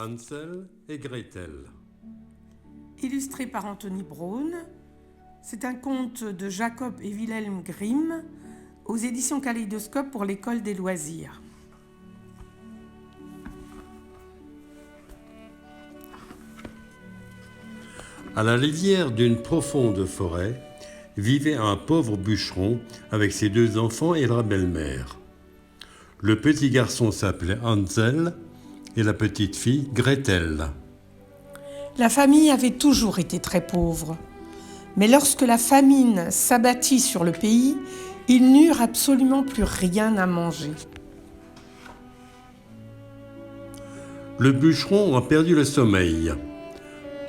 Hansel et Gretel. Illustré par Anthony Brown, c'est un conte de Jacob et Wilhelm Grimm aux éditions Kaléidoscope pour l'école des loisirs. À la lisière d'une profonde forêt vivait un pauvre bûcheron avec ses deux enfants et leur belle-mère. Le petit garçon s'appelait Hansel et la petite fille Gretel. La famille avait toujours été très pauvre, mais lorsque la famine s'abattit sur le pays, ils n'eurent absolument plus rien à manger. Le bûcheron a perdu le sommeil.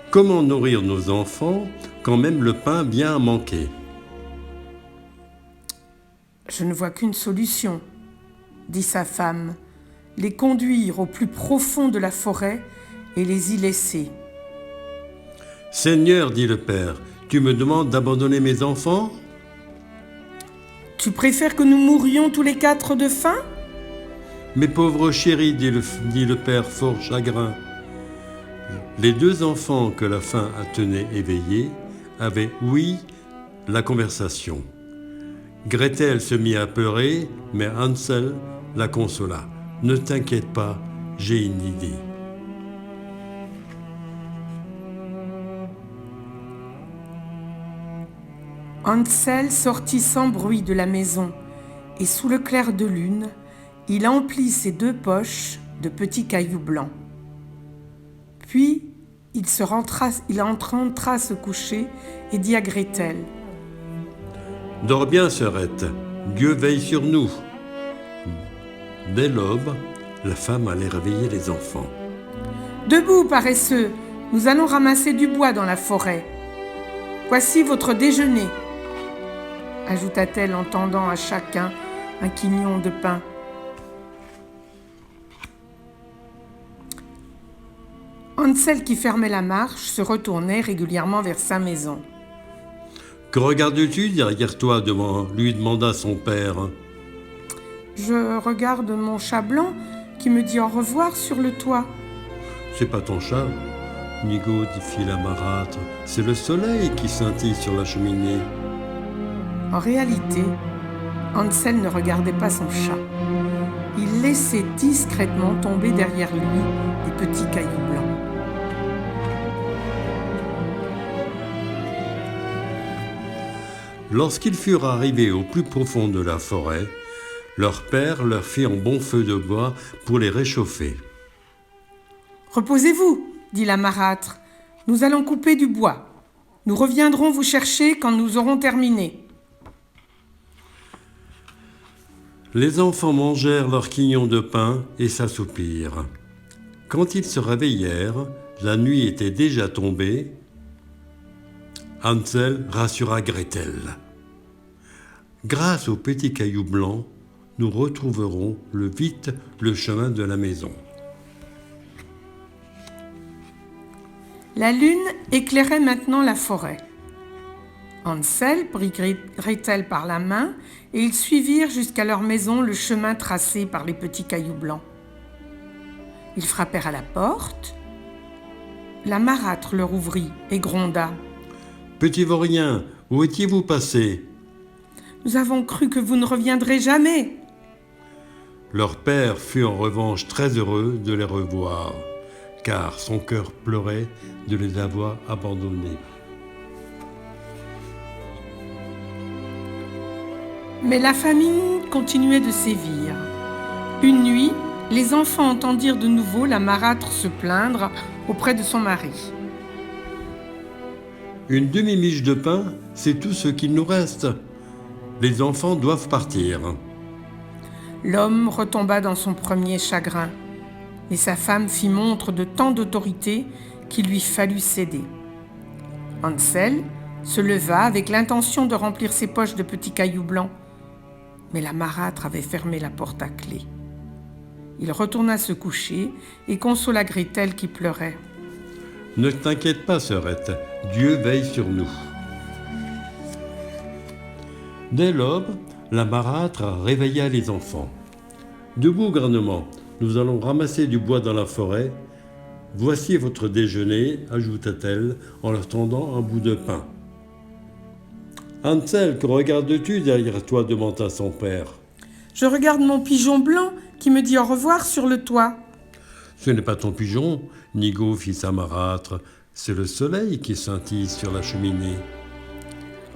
Comment nourrir nos enfants quand même le pain vient à manquer ? Je ne vois qu'une solution, dit sa femme, les conduire au plus profond de la forêt et les y laisser. Seigneur, dit le père, tu me demandes d'abandonner mes enfants ? Tu préfères que nous mourions tous les quatre de faim ? Mes pauvres chéris, dit le père fort chagrin. Les deux enfants que la faim a tenus éveillés avaient, oui, la conversation. Gretel se mit à pleurer, mais Hansel la consola. « Ne t'inquiète pas, j'ai une idée. » Hansel sortit sans bruit de la maison et sous le clair de lune, il emplit ses deux poches de petits cailloux blancs. Puis, il rentra se coucher et dit à Gretel : « Dors bien, sœurette, Dieu veille sur nous. » Dès l'aube, la femme allait réveiller les enfants. « Debout, paresseux, nous allons ramasser du bois dans la forêt. Voici votre déjeuner, » ajouta-t-elle en tendant à chacun un quignon de pain. Hansel, qui fermait la marche, se retournait régulièrement vers sa maison. « Que regardes-tu derrière toi » lui demanda son père. « Je regarde mon chat blanc qui me dit au revoir sur le toit. »« C'est pas ton chat, Nigo, fit la marâtre, c'est le soleil qui scintille sur la cheminée. » En réalité, Hansel ne regardait pas son chat. Il laissait discrètement tomber derrière lui des petits cailloux blancs. Lorsqu'ils furent arrivés au plus profond de la forêt, leur père leur fit un bon feu de bois pour les réchauffer. « Reposez-vous, dit la marâtre, nous allons couper du bois. Nous reviendrons vous chercher quand nous aurons terminé. » Les enfants mangèrent leur quignon de pain et s'assoupirent. Quand ils se réveillèrent, la nuit était déjà tombée. Hansel rassura Gretel. « Grâce aux petits cailloux blancs, nous retrouverons vite le chemin de la maison. » La lune éclairait maintenant la forêt. Hansel prit Gretel par la main et ils suivirent jusqu'à leur maison le chemin tracé par les petits cailloux blancs. Ils frappèrent à la porte. La marâtre leur ouvrit et gronda. « Petits vauriens, où étiez-vous passés ? » « Nous avons cru que vous ne reviendrez jamais. » Leur père fut en revanche très heureux de les revoir, car son cœur pleurait de les avoir abandonnés. Mais la famine continuait de sévir. Une nuit, les enfants entendirent de nouveau la marâtre se plaindre auprès de son mari. « Une demi-miche de pain, c'est tout ce qu'il nous reste. Les enfants doivent partir. » L'homme retomba dans son premier chagrin, et sa femme fit montre de tant d'autorité qu'il lui fallut céder. Hansel se leva avec l'intention de remplir ses poches de petits cailloux blancs, mais la marâtre avait fermé la porte à clé. Il retourna se coucher et consola Gretel qui pleurait. « Ne t'inquiète pas, sœurette, Dieu veille sur nous. » Dès l'aube, la marâtre réveilla les enfants. « Debout, gouvernement, nous allons ramasser du bois dans la forêt. Voici votre déjeuner, ajouta-t-elle en leur tendant un bout de pain. Hansel, que regardes-tu derrière toi demanda son père. Je regarde mon pigeon blanc qui me dit au revoir sur le toit. Ce n'est pas ton pigeon, Nigo fit sa marâtre, c'est le soleil qui scintille sur la cheminée.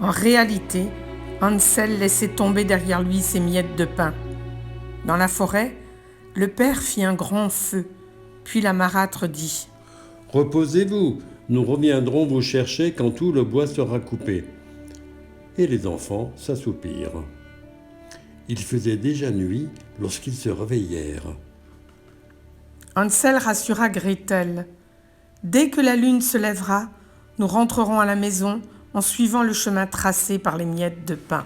En réalité, Hansel laissait tomber derrière lui ses miettes de pain. Dans la forêt, le père fit un grand feu, puis la marâtre dit « Reposez-vous, nous reviendrons vous chercher quand tout le bois sera coupé. » Et les enfants s'assoupirent. Il faisait déjà nuit lorsqu'ils se réveillèrent. Hansel rassura Gretel. Dès que la lune se lèvera, nous rentrerons à la maison en suivant le chemin tracé par les miettes de pain.